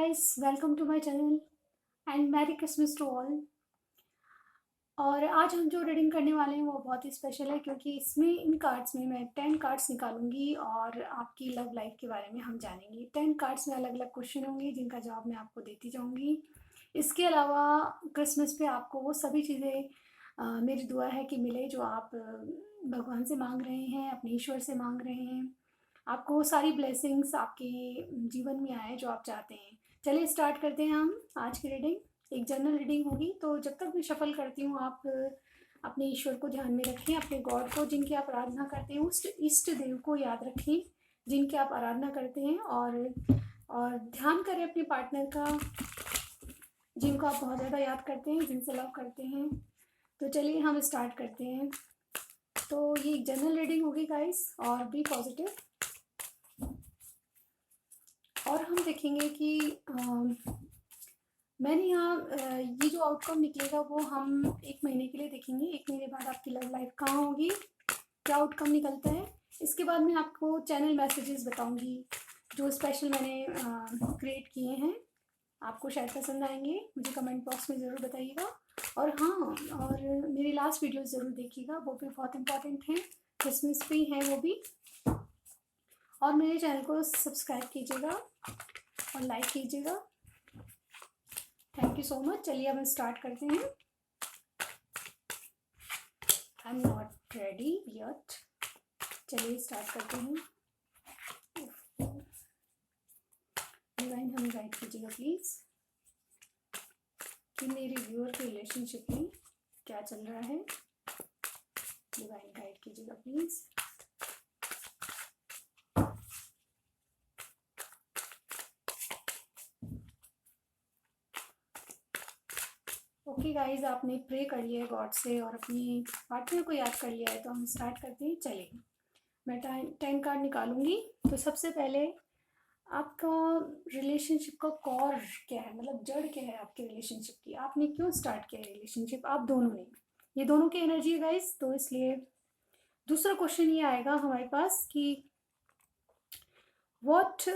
guys, welcome to my channel and Merry Christmas to all। और आज हम जो रीडिंग करने वाले हैं वो बहुत ही स्पेशल है क्योंकि इसमें इन कार्ड्स में मैं 10 कार्ड्स निकालूंगी और आपकी लव लाइफ के बारे में हम जानेंगे। 10 कार्ड्स में अलग अलग क्वेश्चन होंगे जिनका जवाब मैं आपको देती जाऊंगी। इसके अलावा क्रिसमस पे आपको वो सभी चीज़ें मेरी दुआ है कि मिले जो आप भगवान से मांग रहे हैं, अपने ईश्वर से मांग रहे हैं। आपको वो सारी ब्लेसिंग्स आपके जीवन में आए जो आप चाहते हैं। चलिए स्टार्ट करते हैं हम आज की रीडिंग। एक जनरल रीडिंग होगी, तो जब तक मैं शफल करती हूँ आप अपने ईश्वर को ध्यान में रखें, अपने गॉड को जिनकी आप आराधना करते हैं, उस इष्ट देव को याद रखें जिनकी आप आराधना करते हैं, और ध्यान करें अपने पार्टनर का जिनको आप बहुत ज़्यादा याद करते हैं, जिनसे लव करते हैं। तो चलिए हम स्टार्ट करते हैं। तो ये एक जनरल रीडिंग होगी गाइस, और बी पॉजिटिव। और हम देखेंगे कि मैंने यहाँ ये जो आउटकम निकलेगा वो हम 1 महीने के लिए देखेंगे। 1 महीने बाद आपकी लव लाइफ कहाँ होगी, क्या आउटकम निकलता है। इसके बाद मैं आपको चैनल मैसेजेस बताऊंगी जो स्पेशल मैंने क्रिएट किए हैं। आपको शायद पसंद आएंगे, मुझे कमेंट बॉक्स में ज़रूर बताइएगा। और हाँ, और मेरी लास्ट वीडियो ज़रूर देखिएगा, वो भी बहुत इंपॉर्टेंट हैं, क्रिसमस पे हैं वो भी। और मेरे चैनल को सब्सक्राइब कीजिएगा और लाइक कीजिएगा। Thank you so much. चलिए अब हम स्टार्ट करते हैं। I am not ready yet. चलिए स्टार्ट करते हैं। डिवाइन हमें गाइड कीजिएगा प्लीज़ कि मेरे व्यूअर के रिलेशनशिप में क्या चल रहा है। डिवाइन गाइड कीजिएगा प्लीज़। ओके गाइज, आपने प्रे कर लिया है गॉड से और अपनी पार्टनर को याद कर लिया है, तो हम स्टार्ट करते हैं। चलिए मैं 10 कार्ड निकालूंगी। तो सबसे पहले आपका रिलेशनशिप का कॉर क्या है, मतलब जड़ क्या है आपके रिलेशनशिप की। आपने क्यों स्टार्ट किया है रिलेशनशिप, आप दोनों ने। ये दोनों की एनर्जी है गाइज, तो इसलिए दूसरा क्वेश्चन ये आएगा हमारे पास कि what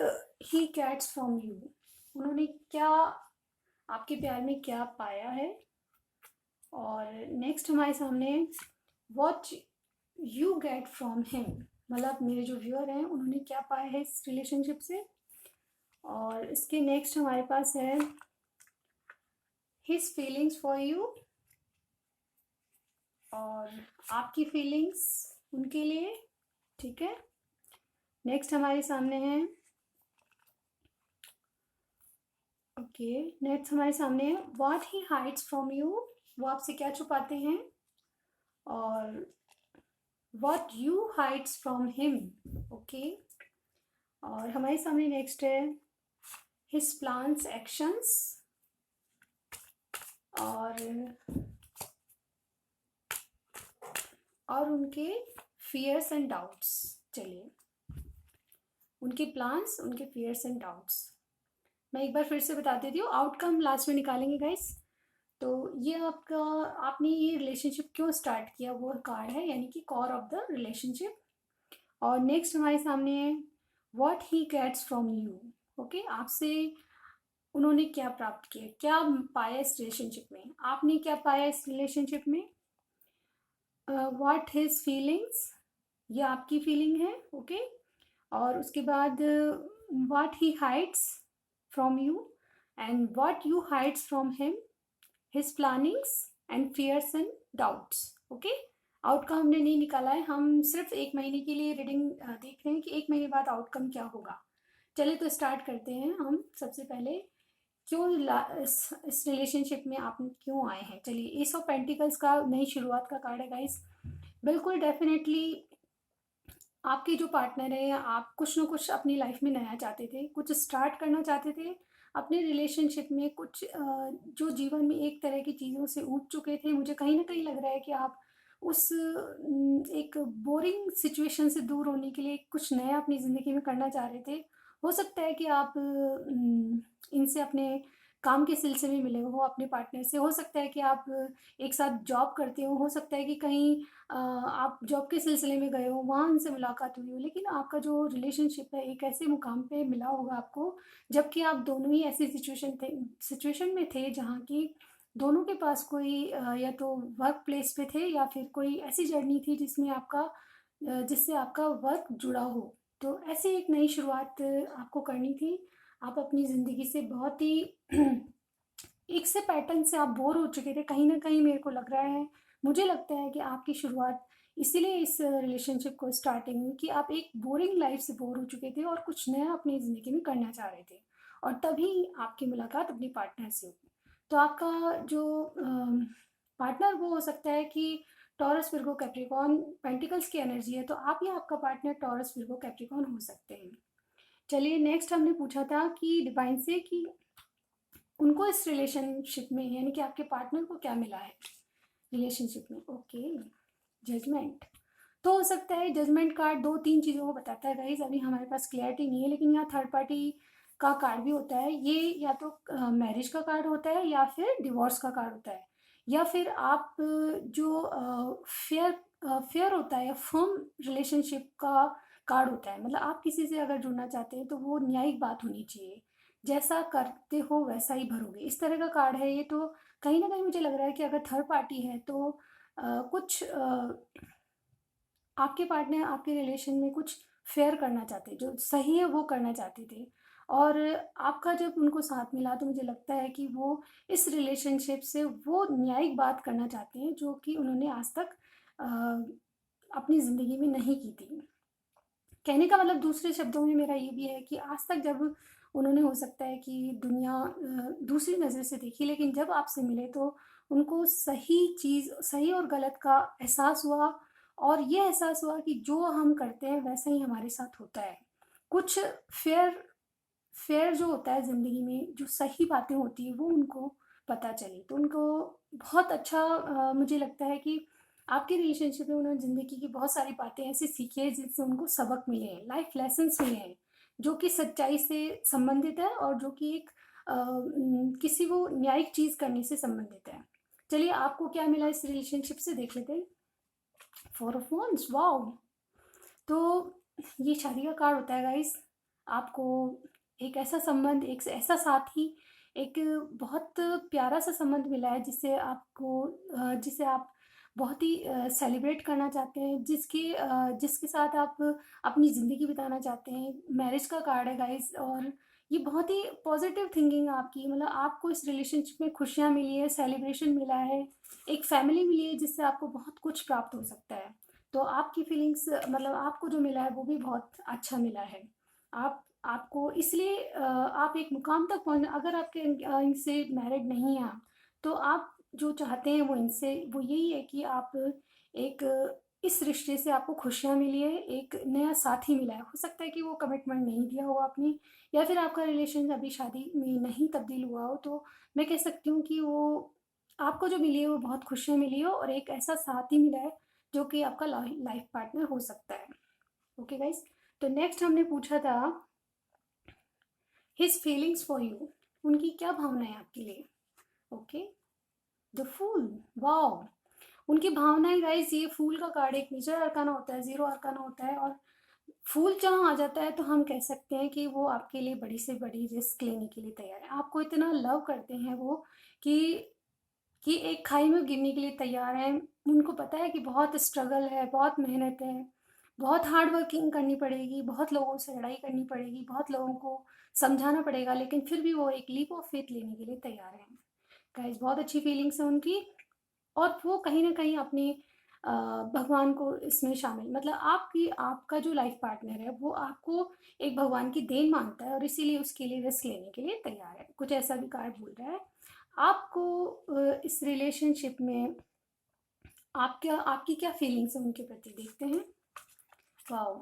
he gets from you. उन्होंने क्या आपके प्यार में क्या पाया है। और नेक्स्ट हमारे सामने what you get from him, मतलब मेरे जो व्यूअर हैं उन्होंने क्या पाया है इस रिलेशनशिप से। और इसके नेक्स्ट हमारे पास है हिज फीलिंग्स फॉर यू, और आपकी फीलिंग्स उनके लिए। ठीक है, नेक्स्ट हमारे सामने है नेक्स्ट हमारे सामने है what he hides from you, वो आपसे क्या छुपाते हैं। और what you hides from him. Okay, और हमारे सामने नेक्स्ट है हिज प्लान्स एक्शंस, और उनके फियर्स एंड डाउट्स। चलिए, उनके प्लान्स, उनके फियर्स एंड डाउट्स मैं एक बार फिर से बता देती हूँ। आउटकम लास्ट में निकालेंगे गाइस। तो ये आपका, आपने ये रिलेशनशिप क्यों स्टार्ट किया वो कार्ड है, यानी कि कॉर ऑफ द रिलेशनशिप। और नेक्स्ट हमारे सामने है what he gets from you. Okay, आपसे उन्होंने क्या प्राप्त किया, क्या पाया इस रिलेशनशिप में, आपने क्या पाया इस रिलेशनशिप में। व्हाट हिज फीलिंग्स, ये आपकी फीलिंग है। ओके, और उसके बाद what he hides from you and what you hides from him, his plannings and fears and doubts. Okay, outcome हमने नहीं निकाला है, हम सिर्फ 1 महीने के लिए रीडिंग देख रहे हैं कि 1 महीने बाद आउटकम क्या होगा। चलिए तो स्टार्ट करते हैं हम। सबसे पहले क्यों इस रिलेशनशिप में आप क्यों आए हैं। चलिए, एस ऑफ पेंटिकल्स का नई शुरुआत का कार्ड है गाइस। बिल्कुल डेफिनेटली आपके जो पार्टनर है, आप कुछ ना कुछ अपनी लाइफ में नया चाहते थे, कुछ स्टार्ट करना चाहते थे अपने रिलेशनशिप में। कुछ जो जीवन में एक तरह की चीज़ों से ऊब चुके थे। मुझे कहीं ना कहीं लग रहा है कि आप उस एक बोरिंग सिचुएशन से दूर होने के लिए कुछ नया अपनी ज़िंदगी में करना चाह रहे थे। हो सकता है कि आप इनसे अपने काम के सिलसिले में मिले हो अपने पार्टनर से। हो सकता है कि आप एक साथ जॉब करते हो सकता है कि कहीं आप जॉब के सिलसिले में गए हो, वहाँ उनसे मुलाकात हुई हो, लेकिन आपका जो रिलेशनशिप है एक ऐसे मुकाम पे मिला होगा आपको, जबकि आप दोनों ही ऐसी सिचुएशन में थे जहाँ की दोनों के पास कोई या तो वर्क प्लेस पे थे या फिर कोई ऐसी जर्नी थी जिसमें जिससे आपका वर्क जुड़ा हो। तो ऐसी एक नई शुरुआत आपको करनी थी। आप अपनी ज़िंदगी से बहुत ही एक से पैटर्न से आप बोर हो चुके थे, कहीं न कहीं मेरे को लग रहा है, मुझे लगता है कि आपकी शुरुआत इसीलिए इस रिलेशनशिप को स्टार्टिंग हुई कि आप एक बोरिंग लाइफ़ से बोर हो चुके थे और कुछ नया अपनी ज़िंदगी में करना चाह रहे थे, और तभी आपकी मुलाकात अपने पार्टनर से हुई। तो आपका जो पार्टनर वो हो सकता है कि टॉरस, विर्गो, कैप्रिकॉर्न, पेंटिकल्स की एनर्जी है, तो आप या आपका पार्टनर टॉरस, विर्गो, कैप्रिकॉर्न हो सकते हैं। चलिए नेक्स्ट हमने पूछा था कि डिवाइन से कि उनको इस रिलेशनशिप में यानी कि आपके पार्टनर को क्या मिला है रिलेशनशिप में। Okay, judgement. तो हो सकता है जजमेंट कार्ड दो तीन चीज़ों को बताता है गाइज, अभी हमारे पास क्लैरिटी नहीं है, लेकिन यहाँ थर्ड पार्टी का कार्ड भी होता है। ये या तो मैरिज का कार्ड होता है या फिर डिवोर्स का कार्ड होता है, या फिर आप जो फेयर फेयर होता है या फर्म रिलेशनशिप का कार्ड होता है। मतलब आप किसी से अगर जुड़ना चाहते हैं तो वो न्यायिक बात होनी चाहिए, जैसा करते हो वैसा ही भरोगे, इस तरह का कार्ड है ये। तो कहीं ना कहीं मुझे लग रहा है कि अगर थर्ड पार्टी है तो कुछ आपके पार्टनर आपके रिलेशन में कुछ फेयर करना चाहते, जो सही है वो करना चाहते थे, और आपका जब उनको साथ मिला तो मुझे लगता है कि वो इस रिलेशनशिप से वो न्यायिक बात करना चाहते हैं जो कि उन्होंने आज तक अ, अपनी ज़िंदगी में नहीं की थी। कहने का मतलब दूसरे शब्दों में मेरा ये भी है कि आज तक जब उन्होंने हो सकता है कि दुनिया दूसरी नज़र से देखी, लेकिन जब आपसे मिले तो उनको सही चीज़, सही और गलत का एहसास हुआ, और ये एहसास हुआ कि जो हम करते हैं वैसा ही हमारे साथ होता है। कुछ फेयर फेयर जो होता है ज़िंदगी में, जो सही बातें होती हैं वो उनको पता चली, तो उनको बहुत अच्छा मुझे लगता है कि आपके रिलेशनशिप में उन्होंने ज़िंदगी की बहुत सारी बातें ऐसी सीखी है जिनसे उनको सबक मिले हैं, लाइफ लेसन्स मिले हैं, जो कि सच्चाई से संबंधित है और जो कि एक किसी वो न्यायिक चीज़ करने से संबंधित है। चलिए आपको क्या मिला इस रिलेशनशिप से देख लेते हैं। 4 ऑफ वांड्स, वाओ! तो ये शादी का कार्ड होता है गाइस। आपको एक ऐसा संबंध, एक ऐसा साथी, एक बहुत प्यारा सा संबंध मिला है जिसे आप बहुत ही सेलिब्रेट करना चाहते हैं, जिसके साथ आप अपनी ज़िंदगी बिताना चाहते हैं। मैरिज का कार्ड है गाइस, और ये बहुत ही पॉजिटिव थिंकिंग है आपकी। मतलब आपको इस रिलेशनशिप में खुशियाँ मिली है, सेलिब्रेशन मिला है, एक फैमिली मिली है जिससे आपको बहुत कुछ प्राप्त हो सकता है। तो आपकी फीलिंग्स, मतलब आपको जो मिला है वो भी बहुत अच्छा मिला है। आपको इसलिए आप एक मुकाम तक पहुँच, अगर आपके इनसे मैरिड नहीं हैं आप, तो आप जो चाहते हैं वो यही है कि आप एक इस रिश्ते से आपको खुशियाँ मिली है, एक नया साथी मिला है। हो सकता है कि वो कमिटमेंट नहीं दिया हो आपने, या फिर आपका रिलेशन अभी शादी में नहीं तब्दील हुआ हो, तो मैं कह सकती हूँ कि वो आपको जो मिली है वो बहुत खुशियाँ मिली हो, और एक ऐसा साथी मिला है जो कि आपका लाइफ पार्टनर हो सकता है। ओके गाइस, तो नेक्स्ट हमने पूछा था हिज फीलिंग्स फॉर यू, उनकी क्या भावना है आपके लिए। Okay, the fool, wow! उनकी भावनाएं गाइस, ये फूल का कार्ड एक मेजर अरकाना होता है, जीरो अरकाना होता है, और फूल जहाँ आ जाता है तो हम कह सकते हैं कि वो आपके लिए बड़ी से बड़ी रिस्क लेने के लिए तैयार है। आपको इतना लव करते हैं वो कि एक खाई में गिरने के लिए तैयार हैं। उनको पता है कि बहुत स्ट्रगल है, बहुत मेहनत है, बहुत हार्ड वर्किंग करनी पड़ेगी, बहुत लोगों से लड़ाई करनी पड़ेगी, बहुत लोगों को समझाना पड़ेगा, लेकिन फिर भी वो एक लीप ऑफ फेथ लेने के लिए तैयार हैं। गाइस बहुत अच्छी फीलिंग्स है उनकी, और वो कहीं न कहीं अपने भगवान को इसमें शामिल, मतलब आपका जो लाइफ पार्टनर है वो आपको एक भगवान की देन मानता है, और इसीलिए उसके लिए रिस्क लेने के लिए तैयार है। कुछ ऐसा भी कार्ड बोल रहा है। आपको इस रिलेशनशिप में आपकी क्या फीलिंग्स है उनके प्रति, देखते हैं। वाओ!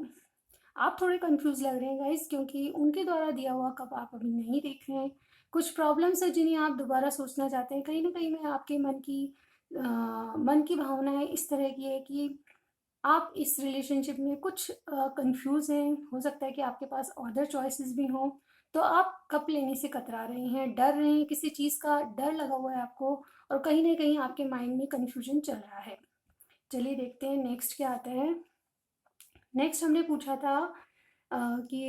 आप थोड़े कंफ्यूज लग रहे हैं गाइस, क्योंकि उनके द्वारा दिया हुआ कप आप अभी नहीं देख रहे हैं। कुछ प्रॉब्लम्स है जिन्हें आप दोबारा सोचना चाहते हैं। कहीं ना कहीं में आपके मन की भावनाएं इस तरह की है कि आप इस रिलेशनशिप में कुछ कंफ्यूज हैं। हो सकता है कि आपके पास अदर चॉइसेस भी हों, तो आप कप लेने से कतरा रहे हैं, डर रहे हैं, किसी चीज़ का डर लगा हुआ है आपको, और कहीं ना कहीं आपके माइंड में कन्फ्यूजन चल रहा है। चलिए देखते हैं नेक्स्ट क्या आता है। नेक्स्ट हमने पूछा था कि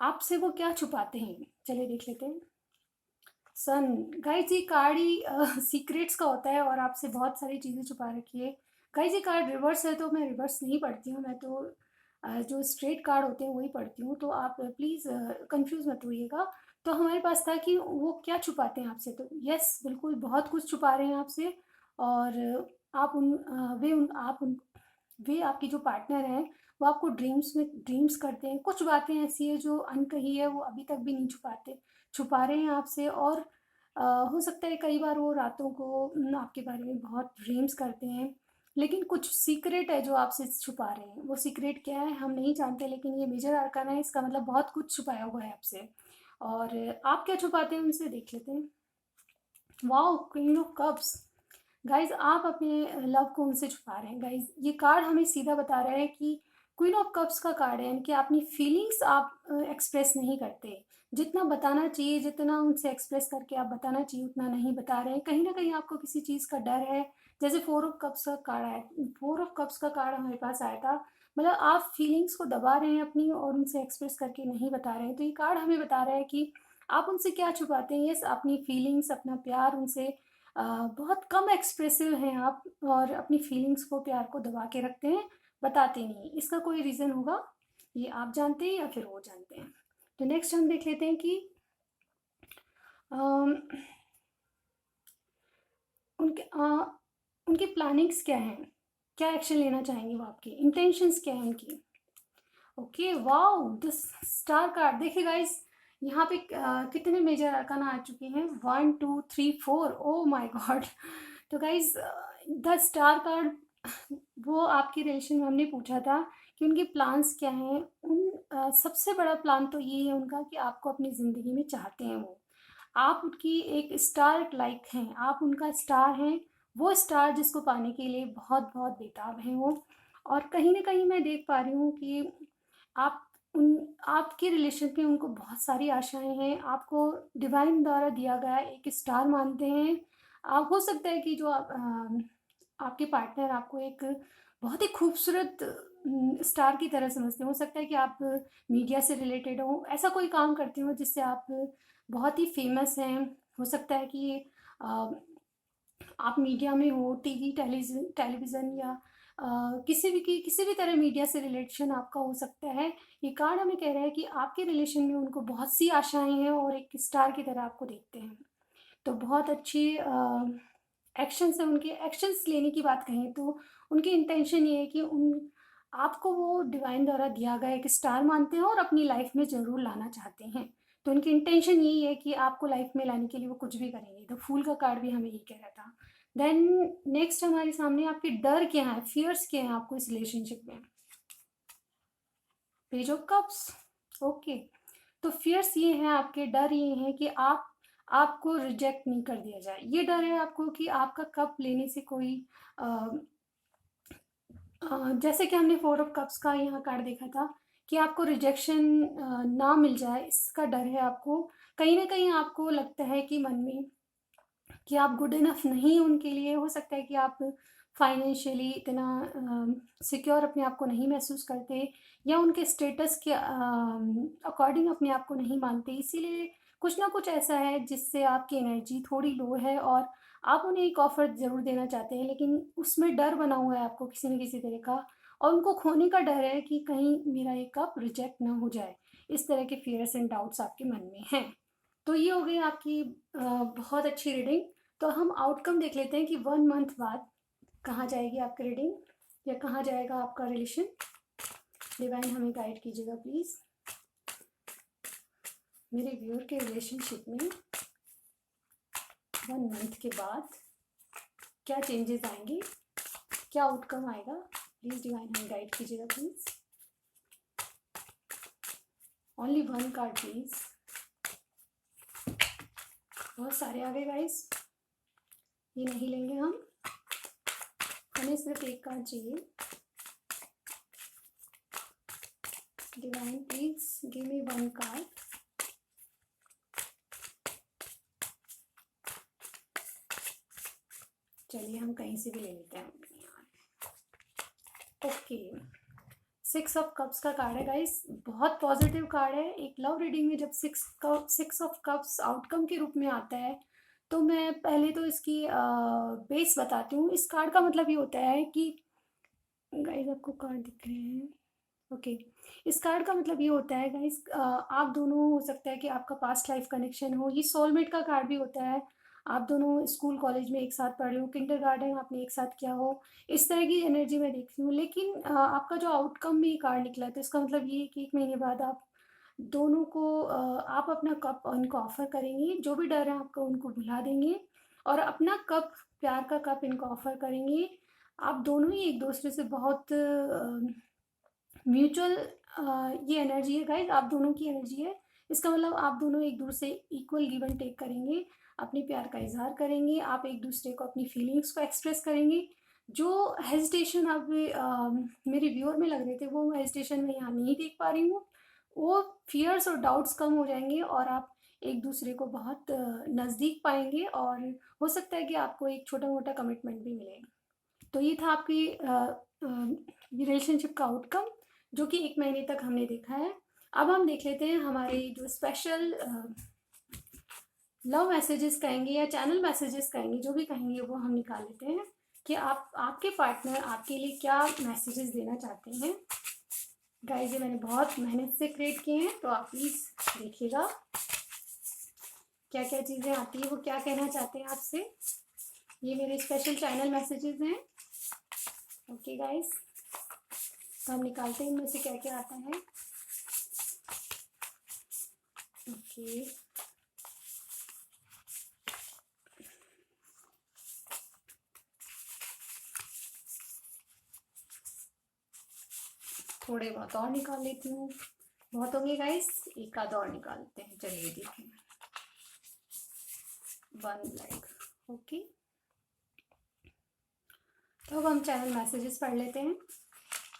आपसे वो क्या छुपाते हैं। चलिए देख लेते हैं। सन। गाइस ये कार्ड ही सीक्रेट्स का होता है और आपसे बहुत सारी चीज़ें छुपा रखी है। गाइस ये कार्ड रिवर्स है तो मैं रिवर्स नहीं पढ़ती हूँ, मैं तो जो स्ट्रेट कार्ड होते हैं वही पढ़ती हूँ, तो आप प्लीज़ कंफ्यूज मत होइएगा। तो हमारे पास था कि वो क्या छुपाते हैं आपसे, तो यस बिल्कुल बहुत कुछ छुपा रहे हैं आपसे। और आप उन वे उन आप उन वे आपकी जो पार्टनर हैं वो आपको ड्रीम्स करते हैं। कुछ बातें ऐसी है जो अनकही है, वो अभी तक भी नहीं छुपा रहे हैं आपसे। और हो सकता है कई बार वो रातों को आपके बारे में बहुत ड्रीम्स करते हैं, लेकिन कुछ सीक्रेट है जो आपसे छुपा रहे हैं। वो सीक्रेट क्या है हम नहीं जानते, लेकिन ये मेजर आर्काना है, इसका मतलब बहुत कुछ छुपाया हुआ है आपसे। और आप क्या छुपाते हैं उनसे देख लेते हैं। Wow, queen of cups. Guys आप अपने लव को उनसे छुपा रहे हैं। गाइज ये कार्ड हमें सीधा बता रहा है कि क्वीन ऑफ कप्स का कार्ड है, यानी कि अपनी फीलिंग्स आप एक्सप्रेस नहीं करते। जितना बताना चाहिए, जितना उनसे एक्सप्रेस करके आप बताना चाहिए उतना नहीं बता रहे हैं। कहीं ना कहीं आपको किसी चीज़ का डर है। जैसे 4 ऑफ कप्स का कार्ड आया, 4 ऑफ कप्स का कार्ड हमारे पास आया था, मतलब आप फीलिंग्स को दबा रहे हैं अपनी और उनसे एक्सप्रेस करके नहीं बता रहे हैं। तो ये कार्ड हमें बता रहा है कि आप उनसे क्या छुपाते हैं। यस, अपनी फीलिंग्स, अपना प्यार उनसे बहुत कम एक्सप्रेसिव हैं आप, और अपनी फीलिंग्स को, प्यार को दबा के रखते हैं, बताते नहीं। इसका कोई रीज़न होगा, ये आप जानते हैं या फिर वो जानते हैं। तो नेक्स्ट हम देख लेते हैं कि अम, उनके उनकी प्लानिंग्स क्या हैं, क्या एक्शन लेना चाहेंगे वो, आपकी इंटेंशंस क्या हैं उनकी। Okay, wow, the star card. देखिए गाइस यहाँ पे कितने मेजर अरकाना आ चुके हैं, 1 2 3 4। Oh my God. तो गाइस द स्टार कार्ड, वो आपके रिलेशन में हमने पूछा था कि उनके प्लान्स क्या हैं। सबसे बड़ा प्लान तो ये है उनका कि आपको अपनी ज़िंदगी में चाहते हैं वो। आप उनकी एक स्टार लाइक हैं, आप उनका स्टार हैं। वो स्टार जिसको पाने के लिए बहुत बहुत बेताब हैं वो। और कहीं ना कहीं मैं देख पा रही हूँ कि आप उन आपके रिलेशन में उनको बहुत सारी आशाएं हैं। आपको डिवाइन द्वारा दिया गया एक स्टार मानते हैं। आप हो सकता है कि जो आपके पार्टनर आपको एक बहुत ही खूबसूरत स्टार की तरह समझते हैं। हो सकता है कि आप मीडिया से रिलेटेड हो, ऐसा कोई काम करते हो जिससे आप बहुत ही फेमस हैं। हो सकता है कि अ, आप मीडिया में हो, टीवी टेलीविज़न या किसी भी तरह मीडिया से रिलेशन आपका हो सकता है। ये कार्ड हमें कह रहा है कि आपके रिलेशन में उनको बहुत सी आशाएं हैं और एक स्टार की तरह आपको देखते हैं। तो बहुत अच्छी एक्शंस है उनके। एक्शंस लेने की बात कहें तो उनकी इंटेंशन ये है कि उन आपको वो डिवाइन द्वारा दिया गया एक स्टार मानते हैं और अपनी लाइफ में ज़रूर लाना चाहते हैं। तो उनकी इंटेंशन यही है कि आपको लाइफ में लाने के लिए वो कुछ भी करेंगे। तो फूल का कार्ड भी हमें यही कह रहा था। देन नेक्स्ट हमारे सामने आपके डर क्या है, फियर्स क्या है आपको इस रिलेशनशिप में। Page of cups. ओके, तो फियर्स ये हैं आपके, डर ये हैं कि आपको रिजेक्ट नहीं कर दिया जाए। ये डर है आपको कि आपका कप लेने से कोई जैसे कि हमने 4 ऑफ कप्स का यहाँ कार्ड देखा था कि आपको रिजेक्शन ना मिल जाए, इसका डर है आपको। कहीं ना कहीं आपको लगता है कि मन में कि आप गुड इनफ नहीं उनके लिए। हो सकता है कि आप फाइनेंशियली इतना सिक्योर अपने आप को नहीं महसूस करते, या उनके स्टेटस के अकॉर्डिंग अपने आप को नहीं मानते। इसीलिए कुछ ना कुछ ऐसा है जिससे आपकी एनर्जी थोड़ी लो है, और आप उन्हें एक ऑफर ज़रूर देना चाहते हैं, लेकिन उसमें डर बना हुआ है आपको किसी न किसी तरह का। और उनको खोने का डर है कि कहीं मेरा ये कप रिजेक्ट ना हो जाए। इस तरह के फियर्स एंड डाउट्स आपके मन में हैं। तो ये हो गई आपकी बहुत अच्छी रीडिंग। तो हम आउटकम देख लेते हैं कि 1 मंथ बाद कहाँ जाएगी आपकी रीडिंग, या कहाँ जाएगा आपका रिलेशन। डिवाइन हमें गाइड कीजिएगा प्लीज़। मेरे व्यूअर के रिलेशनशिप में 1 मंथ के बाद क्या चेंजेस आएंगे, क्या आउटकम आएगा, प्लीज़ डिवाइन हमें गाइड कीजिएगा प्लीज़। Only 1 card please. बहुत सारे आ गए गाइस, ये नहीं लेंगे हम, हमें सिर्फ 1 कार्ड चाहिए। Divine please give me one card. चलिए हम कहीं से भी ले लेते हैं। ओके, 6 ऑफ कप्स का कार्ड है गाइस, बहुत पॉजिटिव कार्ड है। एक लव रीडिंग में जब 6 ऑफ कप्स आउटकम के रूप में आता है तो मैं पहले तो इसकी बेस बताती हूँ। इस कार्ड का मतलब ये होता है कि गाइस आपको कार्ड दिख रहे हैं, ओके। इस कार्ड का मतलब ये होता है गाइस, आप दोनों, हो सकता है कि आपका पास्ट लाइफ कनेक्शन हो। ये सोलमेट का कार्ड भी होता है। आप दोनों स्कूल कॉलेज में एक साथ पढ़े हो, किंडरगार्टन आपने एक साथ किया हो, इस तरह की एनर्जी मैं देखती हूँ। लेकिन आपका जो आउटकम में ये कार्ड निकला तो इसका मतलब ये है कि 1 महीने बाद आप दोनों को आप अपना कप उनको ऑफर करेंगे, जो भी डर है आपका उनको भुला देंगे और अपना कप, प्यार का कप इनको ऑफर करेंगे। आप दोनों ही एक दूसरे से बहुत म्यूचुअल ये एनर्जी है गाइज, आप दोनों की एनर्जी है। इसका मतलब आप दोनों एक दूसरे से इक्वल गिव एंड टेक करेंगे, अपने प्यार का इजहार करेंगे, आप एक दूसरे को अपनी फीलिंग्स को एक्सप्रेस करेंगे। जो हेजिटेशन आप मेरे व्यूअर में लग रहे थे, वो हेजिटेशन मैं यहाँ नहीं देख पा रही हूँ। वो फियर्स और डाउट्स कम हो जाएंगे और आप एक दूसरे को बहुत नज़दीक पाएंगे और हो सकता है कि आपको एक छोटा मोटा कमिटमेंट भी मिले। तो ये था आपकी रिलेशनशिप का आउटकम, जो कि 1 महीने तक हमने देखा है। अब हम देख लेते हैं हमारे जो स्पेशल लव मैसेजेस कहेंगे या चैनल मैसेजेस कहेंगे, जो भी कहेंगे वो हम निकाल लेते हैं कि आपके पार्टनर आपके लिए क्या मैसेजेस देना चाहते हैं। गाइस ये मैंने बहुत मेहनत से क्रिएट किए हैं, तो आप प्लीज़ देखिएगा क्या क्या चीज़ें आती है, वो क्या कहना चाहते हैं आपसे। ये मेरे स्पेशल चैनल मैसेजेस हैं। ओके गाइस, तो हम निकालते हैं इनमें से क्या क्या आता है। ओके, थोड़े बहुत और निकाल लेती हूँ, बहुत होंगे गाइस, एक आध और निकालते हैं। चलिए देखें, 1 ब्लैक। ओके, तो अब हम चैनल मैसेजेस पढ़ लेते हैं।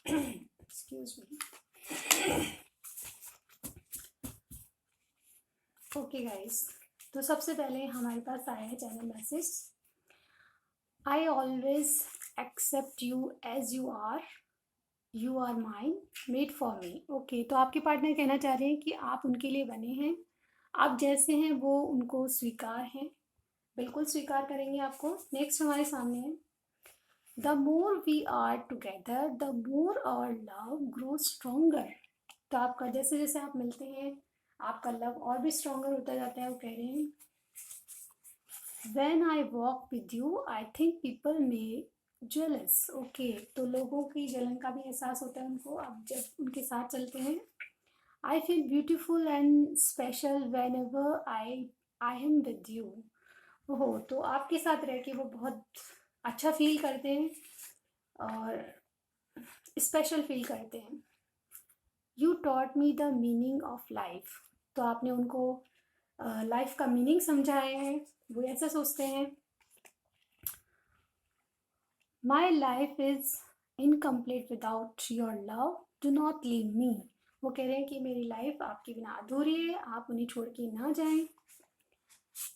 Excuse me. ओके गाइस, तो सबसे पहले हमारे पास आया है channel message, I always accept you as you are mine, made for me. Okay, तो आपके पार्टनर कहना चाह रहे हैं कि आप उनके लिए बने हैं, आप जैसे हैं वो उनको स्वीकार हैं, बिल्कुल स्वीकार करेंगे आपको। नेक्स्ट हमारे सामने है, the more we are together the more our love grow stronger. तो आपका जैसे जैसे आप मिलते हैं आपका लव और भी स्ट्रोंगर होता जाता है। वो कह रहे हैं, When I walk with you, I think people may jealous. Okay, तो लोगों की जलन का भी एहसास होता है उनको आप जब उनके साथ चलते हैं। I feel beautiful and special whenever I am with you. ओहो, तो आपके साथ रह के वो बहुत अच्छा फील करते हैं और स्पेशल फील करते हैं। You taught me the meaning of life. तो आपने उनको लाइफ का मीनिंग समझाया है, वो ऐसा सोचते हैं। My life is incomplete without your love, do not leave me. वो कह रहे हैं कि मेरी लाइफ आपके बिना अधूरी है, आप उन्हें छोड़ के ना जाएं।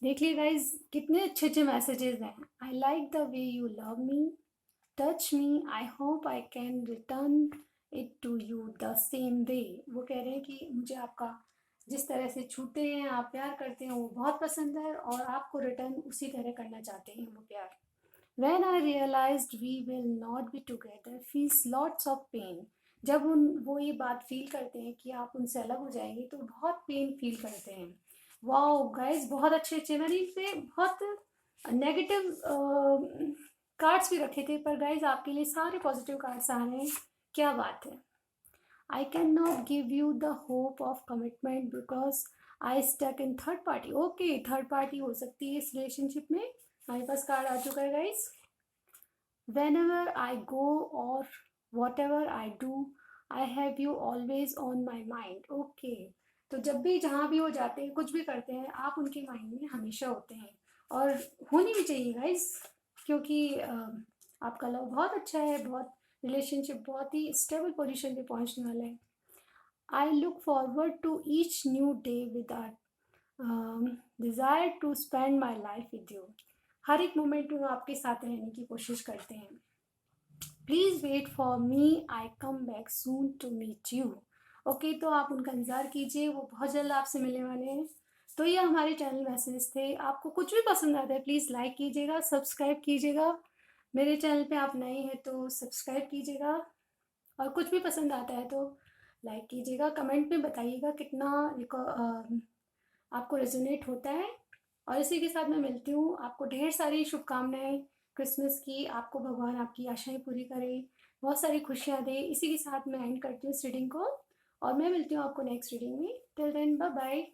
देख लिए गाइज कितने अच्छे अच्छे मैसेजेस हैं। I like the way you love me, touch me, I hope I can return it to you the same way. वो कह रहे हैं कि मुझे आपका जिस तरह से छूते हैं, आप प्यार करते हैं, वो बहुत पसंद है और आपको रिटर्न उसी तरह करना चाहते हैं वो प्यार। When I realized we will not be together feels lots of pain. जब वो ये बात फील करते हैं कि आप उनसे अलग हो जाएंगे तो बहुत पेन फील करते हैं। वाओ गाइस, बहुत अच्छे अच्छे, मैंने इस पे बहुत नेगेटिव कार्ड्स भी रखे थे, पर गाइस आपके लिए सारे पॉजिटिव कार्ड्स आ रहे हैं। क्या बात है। I cannot give you the hope of commitment because I stuck in third party. Okay, third party हो सकती है इस रिलेशनशिप में। हमारे पास कार्ड आ चुका है guys, whenever I go or whatever I do, I have you always on my mind. Okay, तो जब भी जहाँ भी वो जाते हैं, कुछ भी करते हैं, आप उनके माइंड में हमेशा होते हैं और होनी भी चाहिए गाइस, क्योंकि आपका लव बहुत अच्छा है, बहुत रिलेशनशिप बहुत ही स्टेबल पोजीशन पे पहुंचने वाला है। I look forward to each new day with desire to spend my life with you. हर एक मोमेंट में वो आपके साथ रहने की कोशिश करते हैं। Please wait for me, I come back soon to meet you. Okay, तो आप उनका इंतज़ार कीजिए, वो बहुत जल्द आपसे मिलने वाले हैं। तो ये हमारे चैनल मैसेज थे। आपको कुछ भी पसंद आता है प्लीज़ लाइक कीजिएगा, सब्सक्राइब कीजिएगा। मेरे चैनल पे आप नए हैं तो सब्सक्राइब कीजिएगा, और कुछ भी पसंद आता है तो लाइक कीजिएगा। कमेंट में बताइएगा कितना आपको रेजोनेट होता है। और इसी के साथ मैं मिलती हूँ। आपको ढेर सारी शुभकामनाएं क्रिसमस की। आपको भगवान आपकी आशाएं पूरी करे, बहुत सारी खुशियाँ दे। इसी के साथ मैं एंड करती हूँ इस रीडिंग को, और मैं मिलती हूँ आपको नेक्स्ट रीडिंग में। Till then bye bye.